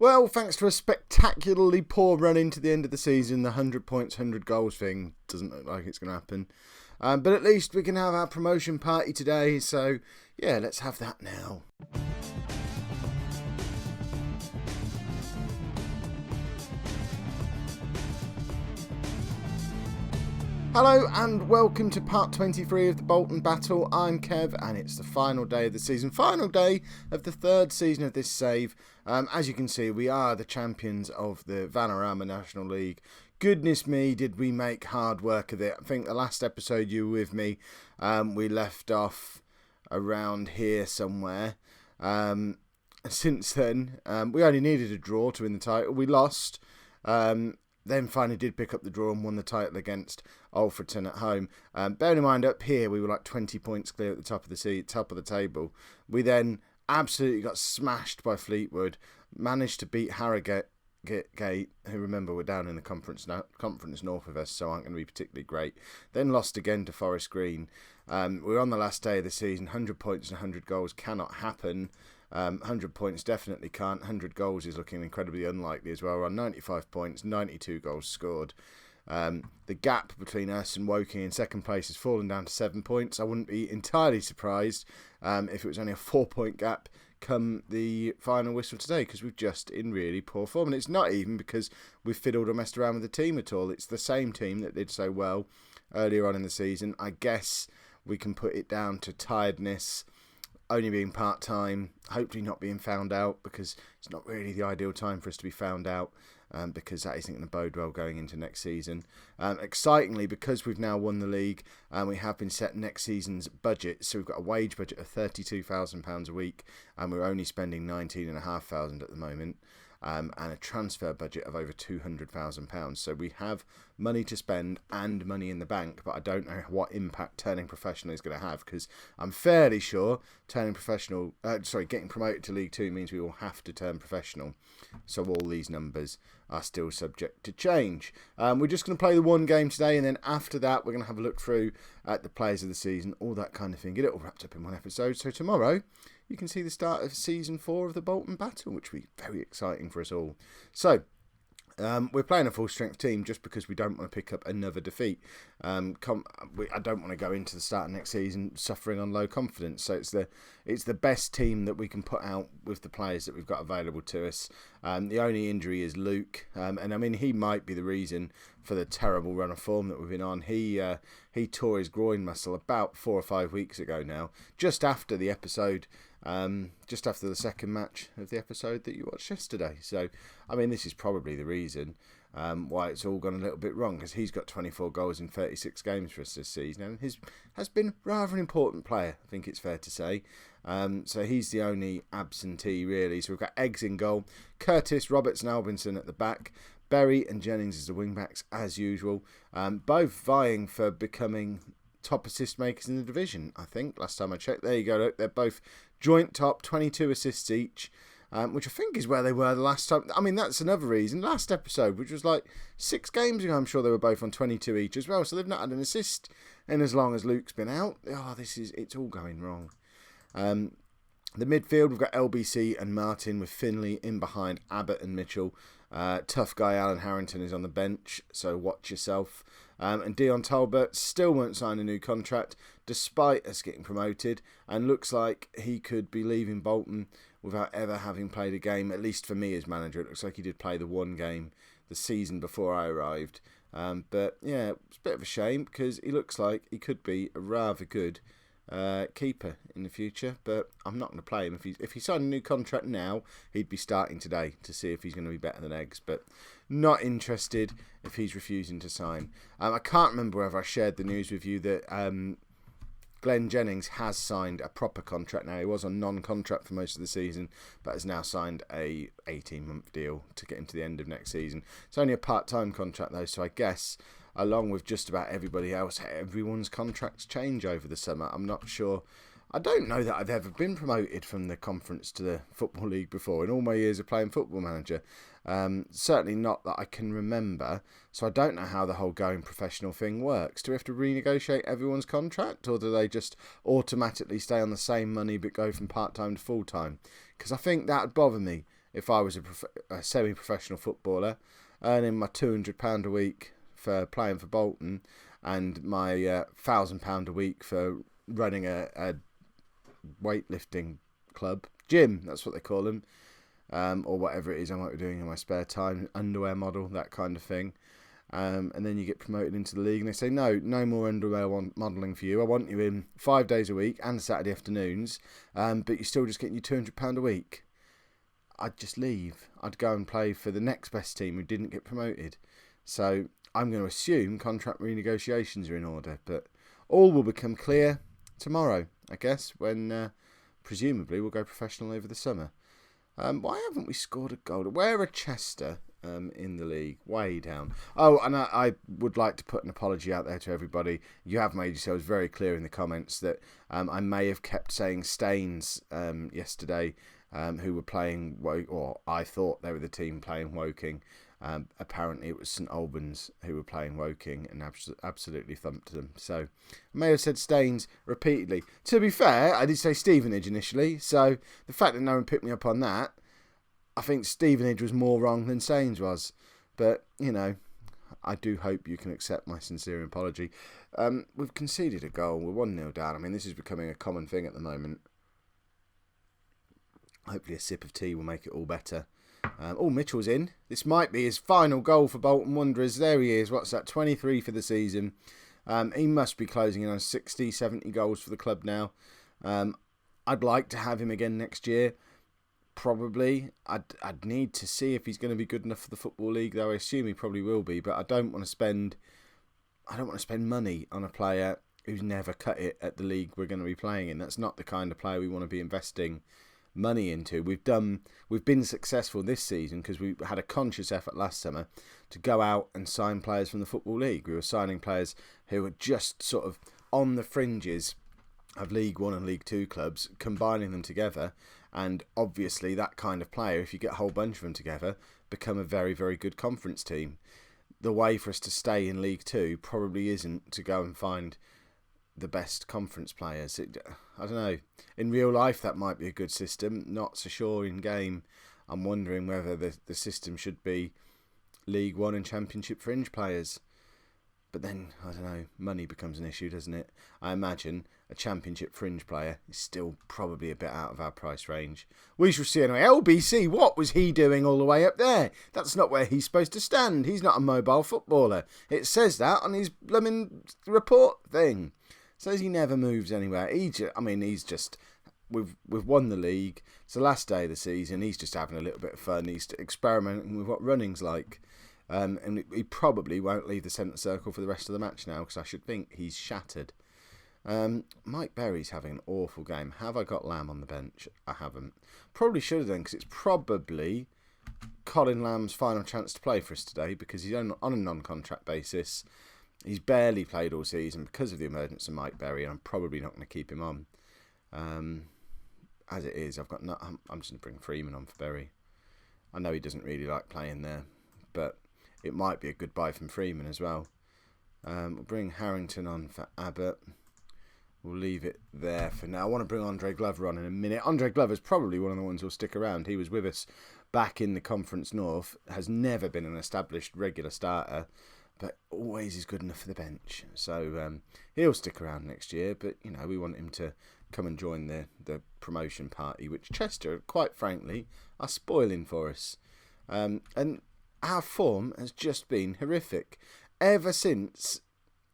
Well, thanks to a spectacularly poor run into the end of the season, the 100 points, 100 goals thing doesn't look like it's going to happen. But at least we can have our promotion party today, so yeah, let's have that now. Hello and welcome to part 23 of the Bolton battle. I'm Kev and it's the final day of the season, final day of the third season of this save. As you can see, we are the champions of the Vanarama National League. Goodness me, did we make hard work of it. I think the last episode you were with me, we left off around here somewhere. Since then, we only needed a draw to win the title. We lost. Then finally did pick up the draw and won the title against Alfreton at home. Bearing in mind, up here we were like 20 points clear at the top of the table. We then absolutely got smashed by Fleetwood. Managed to beat Harrogate, who remember were down in the conference north of us, so aren't going to be particularly great. Then lost again to Forest Green. We're on the last day of the season. 100 points and 100 goals cannot happen. 100 points definitely can't. 100 goals is looking incredibly unlikely as well. We're on 95 points, 92 goals scored. The gap between us and Woking in second place has fallen down to 7 points. I wouldn't be entirely surprised if it was only a 4-point gap come the final whistle today, because we're just in really poor form. And it's not even because we've fiddled or messed around with the team at all. It's the same team that did so well earlier on in the season. I guess we can put it down to tiredness, only being part-time, hopefully not being found out, because it's not really the ideal time for us to be found out, because that isn't going to bode well going into next season. Excitingly, because we've now won the league, we have been set next season's budget, so we've got a wage budget of £32,000 a week, and we're only spending £19,500 at the moment. And a transfer budget of over £200,000. So we have money to spend and money in the bank, but I don't know what impact turning professional is going to have, because I'm fairly sure getting promoted to League 2 means we will have to turn professional. So all these numbers are still subject to change. We're just going to play the one game today, and then after that we're going to have a look through at the players of the season, all that kind of thing. Get it all wrapped up in one episode. So tomorrow you can see the start of Season 4 of the Bolton battle, which will be very exciting for us all. So, we're playing a full-strength team just because we don't want to pick up another defeat. I don't want to go into the start of next season suffering on low confidence. So it's the best team that we can put out with the players that we've got available to us. The only injury is Luke, and I mean he might be the reason for the terrible run of form that we've been on. He tore his groin muscle about 4 or 5 weeks ago now, just after the episode. Just after the second match of the episode that you watched yesterday. So, I mean, this is probably the reason why it's all gone a little bit wrong, because he's got 24 goals in 36 games for us this season, and he has been rather an important player, I think it's fair to say. So he's the only absentee, really. So we've got Eggs in goal, Curtis, Roberts and Albinson at the back, Berry and Jennings as the wing-backs, as usual, both vying for becoming top assist makers in the division, I think, last time I checked. There you go, look, they're both joint top, 22 assists each, which I think is where they were the last time. I mean, that's another reason. Last episode, which was like 6 games ago, I'm sure they were both on 22 each as well, so they've not had an assist in as long as Luke's been out. It's all going wrong. The midfield, we've got LBC and Martin, with Finley in behind Abbott and Mitchell. Tough guy Alan Harrington is on the bench, so watch yourself. And Dion Talbot still won't sign a new contract despite us getting promoted, and looks like he could be leaving Bolton without ever having played a game, at least for me as manager. It looks like he did play the one game the season before I arrived. But yeah, it's a bit of a shame, because he looks like he could be a rather good keeper in the future, but I'm not going to play him. If he signed a new contract now, he'd be starting today to see if he's going to be better than Eggs, but not interested if he's refusing to sign. I can't remember whether I shared the news with you that Glenn Jennings has signed a proper contract now. He was on non-contract for most of the season, but has now signed a 18-month deal to get him to the end of next season. It's only a part-time contract though, so I guess along with just about everybody else, everyone's contracts change over the summer. I'm not sure. I don't know that I've ever been promoted from the conference to the Football League before in all my years of playing Football Manager. Certainly not that I can remember. So I don't know how the whole going professional thing works. Do we have to renegotiate everyone's contract, or do they just automatically stay on the same money but go from part-time to full-time? Because I think that would bother me if I was a semi-professional footballer, earning my £200 a week for playing for Bolton and my £1,000 a week for running a weightlifting club, gym, that's what they call them, or whatever it is I might be doing in my spare time, underwear model, that kind of thing. And then you get promoted into the league and they say, no more underwear modelling for you. I want you in 5 days a week and Saturday afternoons, but you're still just getting your £200 a week. I'd just leave. I'd go and play for the next best team who didn't get promoted. So I'm going to assume contract renegotiations are in order, but all will become clear tomorrow, I guess, when presumably we'll go professional over the summer. Why haven't we scored a goal? Where are Chester in the league? Way down. Oh, and I would like to put an apology out there to everybody. You have made yourselves very clear in the comments that I may have kept saying Staines yesterday, who were playing, or I thought they were the team playing Woking. Apparently it was St Albans who were playing Woking and absolutely thumped them. So I may have said Staines repeatedly. To be fair, I did say Stevenage initially, so the fact that no one picked me up on that, I think Stevenage was more wrong than Staines was. But, you know, I do hope you can accept my sincere apology. We've conceded a goal. We're 1-0 down. I mean, this is becoming a common thing at the moment. Hopefully a sip of tea will make it all better. Mitchell's in. This might be his final goal for Bolton Wanderers. There he is. What's that? 23 for the season. He must be closing in on 60, 70 goals for the club now. I'd like to have him again next year. Probably. I'd need to see if he's going to be good enough for the Football League, though I assume he probably will be. But I don't want to spend money on a player who's never cut it at the league we're going to be playing in. That's not the kind of player we want to be investing money into. We've been successful this season because we had a conscious effort last summer to go out and sign players from the Football League. We were signing players who were just sort of on the fringes of League One and League Two clubs, combining them together, and obviously that kind of player, if you get a whole bunch of them together, become a very, very good conference team. The way for us to stay in League Two probably isn't to go and find the best conference players. I don't know. In real life, that might be a good system. Not so sure in game. I'm wondering whether the system should be League One and Championship fringe players. But then, I don't know, money becomes an issue, doesn't it? I imagine a Championship fringe player is still probably a bit out of our price range. We shall see anyway. LBC, what was he doing all the way up there? That's not where he's supposed to stand. He's not a mobile footballer. It says that on his blooming report thing. Says he never moves anywhere. He's just... We've won the league. It's the last day of the season. He's just having a little bit of fun. He's experimenting with what running's like. And he probably won't leave the centre circle for the rest of the match now, because I should think he's shattered. Mike Berry's having an awful game. Have I got Lamb on the bench? I haven't. Probably should have done, because it's probably Colin Lamb's final chance to play for us today, because he's on a non-contract basis. He's barely played all season because of the emergence of Mike Berry, and I'm probably not going to keep him on. As it is, I'm just going to bring Freeman on for Berry. I know he doesn't really like playing there, but it might be a good buy from Freeman as well. We'll bring Harrington on for Abbott. We'll leave it there for now. I want to bring Andre Glover on in a minute. Andre Glover's probably one of the ones who'll stick around. He was with us back in the Conference North, has never been an established regular starter, but always is good enough for the bench. So he'll stick around next year, but you know, we want him to come and join the promotion party, which Chester, quite frankly, are spoiling for us. And our form has just been horrific. Ever since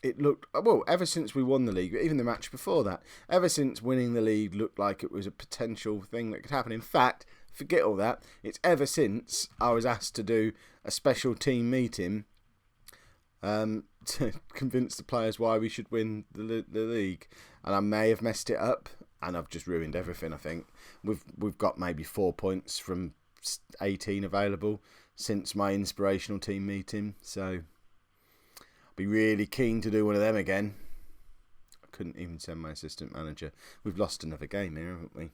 ever since we won the league, even the match before that, ever since winning the league looked like it was a potential thing that could happen. In fact, forget all that. It's ever since I was asked to do a special team meeting to convince the players why we should win the league, and I may have messed it up, and I've just ruined everything. I think we've got maybe 4 points from 18 available since my inspirational team meeting, so I'll be really keen to do one of them again. I couldn't even send my assistant manager. We've lost another game here, haven't we?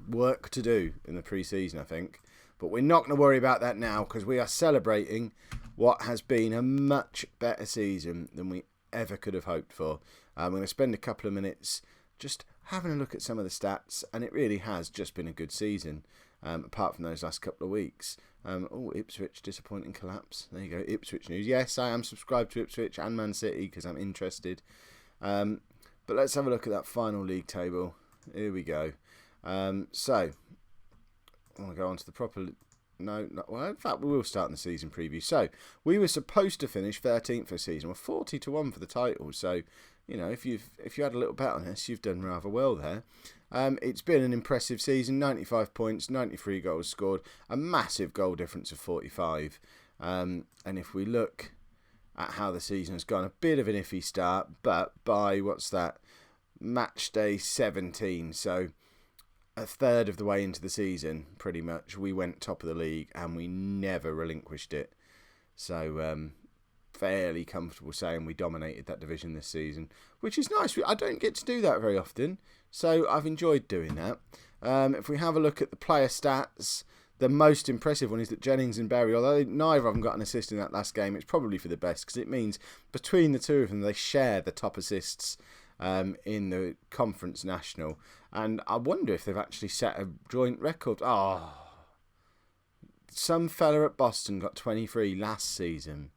Work to do in the pre-season, I think. But we're not going to worry about that now, because we are celebrating what has been a much better season than we ever could have hoped for. I'm going to spend a couple of minutes just having a look at some of the stats, and it really has just been a good season, apart from those last couple of weeks. Ipswich, disappointing collapse. There you go, Ipswich news. Yes, I am subscribed to Ipswich and Man City because I'm interested. But let's have a look at that final league table. Here we go. So, I want to go on to the proper... Well, in fact, we will start in the season preview. So, we were supposed to finish 13th for the season. We're 40-1 for the title. So, you know, if you had a little bet on us, you've done rather well there. It's been an impressive season. 95 points, 93 goals scored, a massive goal difference of 45. And if we look at how the season has gone, a bit of an iffy start, but by, match day 17, so a third of the way into the season, pretty much, we went top of the league and we never relinquished it. So, fairly comfortable saying we dominated that division this season, which is nice. I don't get to do that very often, so I've enjoyed doing that. If we have a look at the player stats, the most impressive one is that Jennings and Berry, although neither of them got an assist in that last game, it's probably for the best because it means between the two of them they share the top assists in the Conference National. And I wonder if they've actually set a joint record. Some fella at Boston got 23 last season.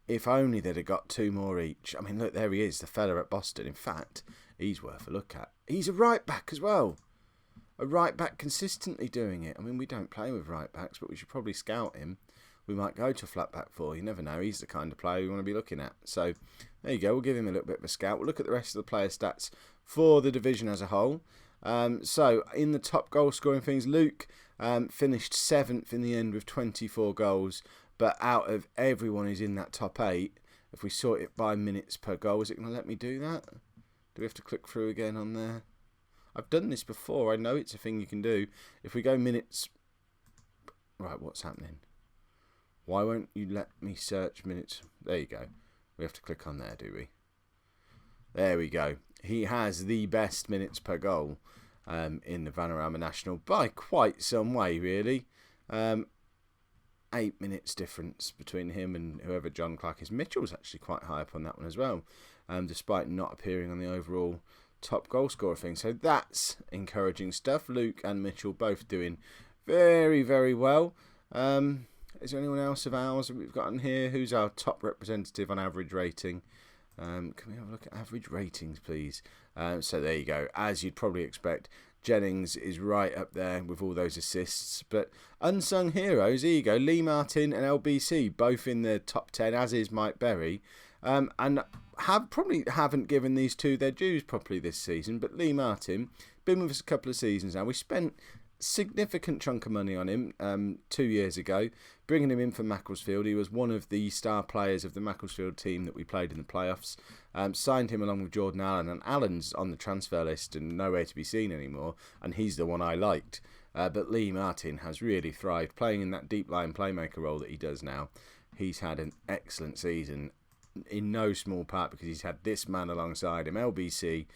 If only they'd have got 2 more each. I mean, look, there he is, the fella at Boston. In fact, he's worth a look at. He's a right back as well. A right back consistently doing it. I mean, we don't play with right backs, but we should probably scout him. We might go to a flat back 4. You never know. He's the kind of player we want to be looking at. So, there you go. We'll give him a little bit of a scout. We'll look at the rest of the player stats for the division as a whole. So, in the top goal scoring things, Luke finished 7th in the end with 24 goals. But out of everyone who's in that top 8, if we sort it by minutes per goal, is it going to let me do that? Do we have to click through again on there? I've done this before. I know it's a thing you can do. If we go minutes... Right, what's happening? Why won't you let me search minutes? There you go. We have to click on there, do we? There we go. He has the best minutes per goal in the Vanarama National by quite some way, really. 8 minutes difference between him and whoever John Clark is. Mitchell's actually quite high up on that one as well, despite not appearing on the overall top goal scorer thing. So that's encouraging stuff. Luke and Mitchell both doing very, very well. Is there anyone else of ours that we've got in here? Who's our top representative on average rating? Can we have a look at average ratings, please? So there you go. As you'd probably expect, Jennings is right up there with all those assists. But unsung heroes, here you go. Lee Martin and LBC, both in the top 10, as is Mike Berry. And probably haven't given these two their dues properly this season. But Lee Martin, been with us a couple of seasons now. We spent significant chunk of money on him 2 years ago, bringing him in for Macclesfield. He was one of the star players of the Macclesfield team that we played in the playoffs. Signed him along with Jordan Allen, and Allen's on the transfer list and nowhere to be seen anymore, and he's the one I liked. But Lee Martin has really thrived, playing in that deep line playmaker role that he does now. He's had an excellent season, in no small part because he's had this man alongside him, LBC.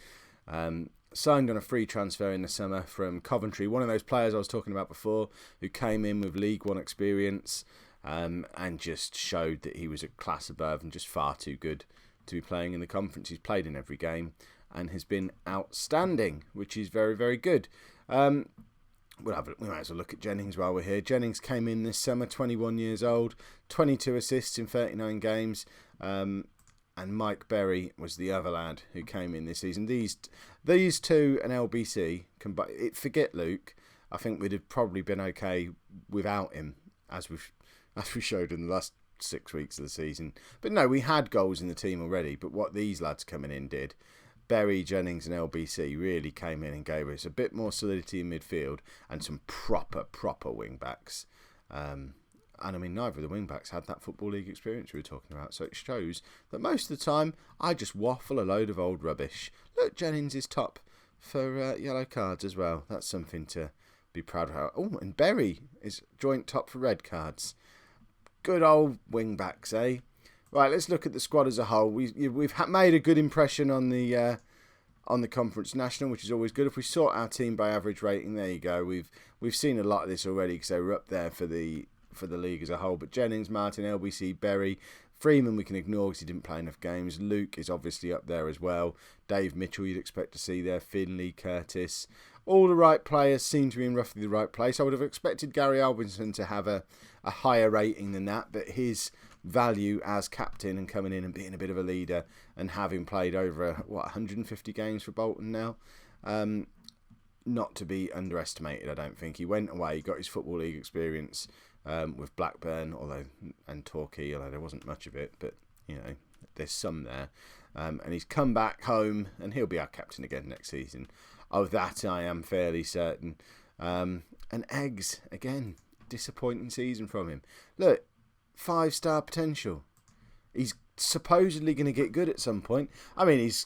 Signed on a free transfer in the summer from Coventry, one of those players I was talking about before, who came in with League One experience and just showed that he was a class above and just far too good to be playing in the conference. He's played in every game and has been outstanding, which is very, very good. We might as well look at Jennings while we're here. Jennings came in this summer, 21 years old, 22 assists in 39 games. And Mike Berry was the other lad who came in this season. These two and LBC, forget Luke, I think we'd have probably been okay without him, as we showed in the last 6 weeks of the season. But no, we had goals in the team already, but what these lads coming in did, Berry, Jennings and LBC really came in and gave us a bit more solidity in midfield and some proper wing-backs. And I mean, neither of the wing-backs had that Football League experience we were talking about, so it shows that most of the time I just waffle a load of old rubbish. Look, Jennings is top for yellow cards as well. That's something to be proud of. Oh, and Berry is joint top for red cards. Good old wing-backs, eh? Right, let's look at the squad as a whole. We've made a good impression on the Conference National, which is always good. If we sort our team by average rating, there you go. We've seen a lot of this already because they were up there for the league as a whole. But Jennings, Martin, LBC, Berry, Freeman we can ignore because he didn't play enough games. Luke is obviously up there as well. Dave Mitchell you'd expect to see there. Finley, Curtis. All the right players seem to be in roughly the right place. I would have expected Gary Albinson to have a higher rating than that, but his value as captain and coming in and being a bit of a leader and having played over 150 games for Bolton now, not to be underestimated. I don't think he went away, got his Football League experience with Blackburn, and Torquay, although there wasn't much of it, but there's some there, and he's come back home and he'll be our captain again next season. Of that I am fairly certain. And Eggs again, disappointing season from him. Look, 5-star potential. He's supposedly going to get good at some point. I mean, he's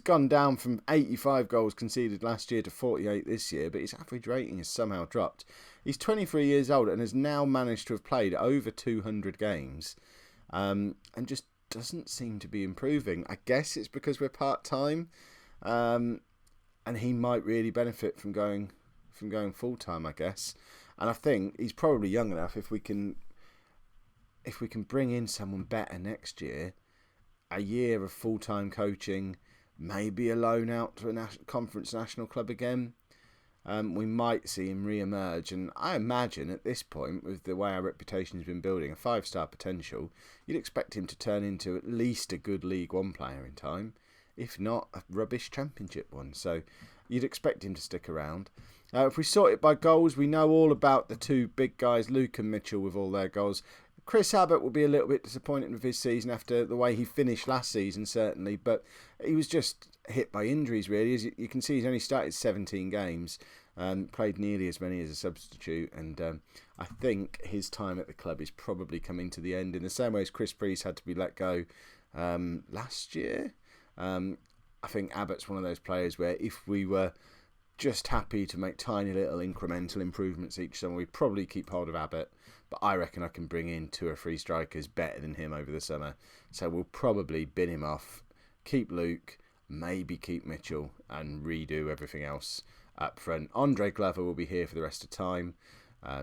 gone down from 85 goals conceded last year to 48 this year, but his average rating has somehow dropped. He's 23 years old and has now managed to have played over 200 games, and just doesn't seem to be improving. I guess it's because we're part-time, and he might really benefit from going full-time, I guess. And I think he's probably young enough. If we can bring in someone better next year, a year of full-time coaching, maybe a loan out to a conference national club again, we might see him re-emerge. And I imagine at this point, with the way our reputation has been building, a 5-star potential, you'd expect him to turn into at least a good League One player in time, if not a rubbish Championship one. So you'd expect him to stick around. If we sort it by goals, we know all about the two big guys, Luke and Mitchell, with all their goals. Chris Abbott will be a little bit disappointed with his season after the way he finished last season, certainly, but he was just hit by injuries, really. As you can see, he's only started 17 games, played nearly as many as a substitute, and I think his time at the club is probably coming to the end, in the same way as Chris Priest had to be let go last year. I think Abbott's one of those players where if we were just happy to make tiny little incremental improvements each summer, we'd probably keep hold of Abbott. But I reckon I can bring in 2 or 3 strikers better than him over the summer. So we'll probably bin him off, keep Luke, maybe keep Mitchell, and redo everything else up front. Andre Glover will be here for the rest of the time,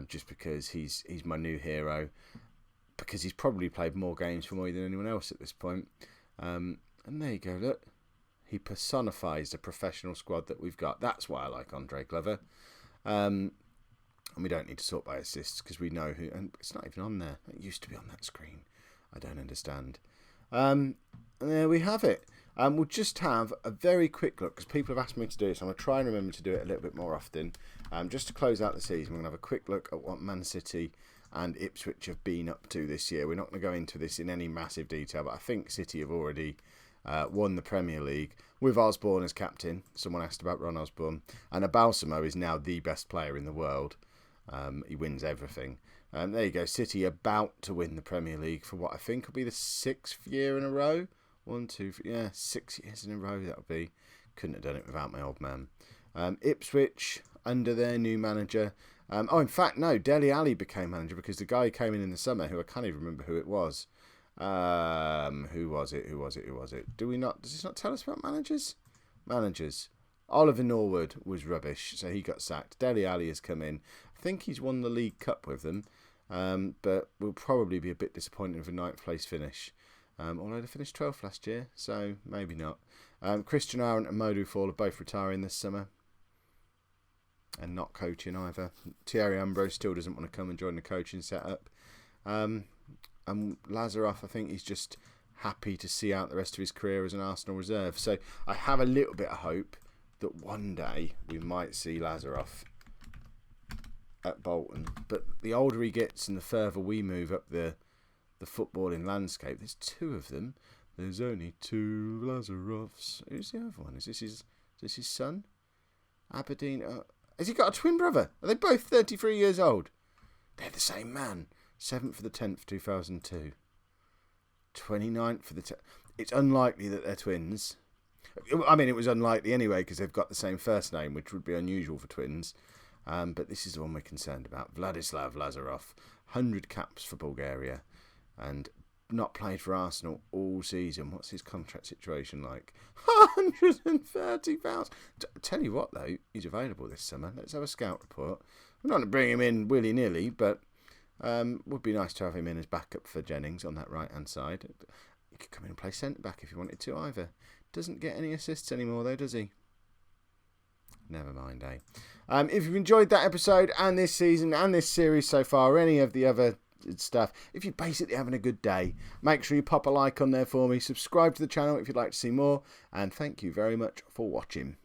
just because he's my new hero, because he's probably played more games for me than anyone else at this point. And there you go, look. He personifies the professional squad that we've got. That's why I like Andre Glover. And we don't need to sort by assists because we know who. And it's not even on there. It used to be on that screen. I don't understand. And there we have it. We'll just have a very quick look because people have asked me to do it. So I'm going to try and remember to do it a little bit more often. Just to close out the season, we're going to have a quick look at what Man City and Ipswich have been up to this year. We're not going to go into this in any massive detail, but I think City have already won the Premier League with Osborne as captain. Someone asked about Ron Osborne. And Balsamo is now the best player in the world. He wins everything. There you go. City about to win the Premier League for what I think will be the 6th year in a row. 1, 2, 3, 6 years in a row that'll be. Couldn't have done it without my old man. Ipswich under their new manager. In fact, no, Dele Alli became manager because the guy who came in the summer, who I can't even remember who it was. Who was it? Does this not tell us about managers? Oliver Norwood was rubbish, so he got sacked. Dele Alli has come in. I think he's won the League Cup with them, but will probably be a bit disappointed with a 9th place finish. Although they finished 12th last year, so maybe not. Christian Arendt and Modou Fall are both retiring this summer. And not coaching either. Thierry Ambrose still doesn't want to come and join the coaching setup. And Lazaroff, I think he's just happy to see out the rest of his career as an Arsenal reserve. So I have a little bit of hope that one day we might see Lazaroff at Bolton. But the older he gets and the further we move up the footballing landscape, there's 2 of them. There's only 2 Lazaroffs. Who's the other one? Is this his son? Aberdeen. Has he got a twin brother? Are they both 33 years old? They're the same man. 7th for the 10th, 2002. 29th for the 10th. It's unlikely that they're twins. I mean, it was unlikely anyway because they've got the same first name, which would be unusual for twins. But this is the one we're concerned about. Vladislav Lazarov, 100 caps for Bulgaria and not played for Arsenal all season. What's his contract situation like? 130,000. Tell you what, though, he's available this summer. Let's have a scout report. We're not going to bring him in willy-nilly, but Would be nice to have him in as backup for Jennings on that right-hand side. He could come in and play centre-back if he wanted to either. Doesn't get any assists anymore though, does he? Never mind, eh? If you've enjoyed that episode and this season and this series so far, or any of the other stuff, if you're basically having a good day, make sure you pop a like on there for me, subscribe to the channel if you'd like to see more, and thank you very much for watching.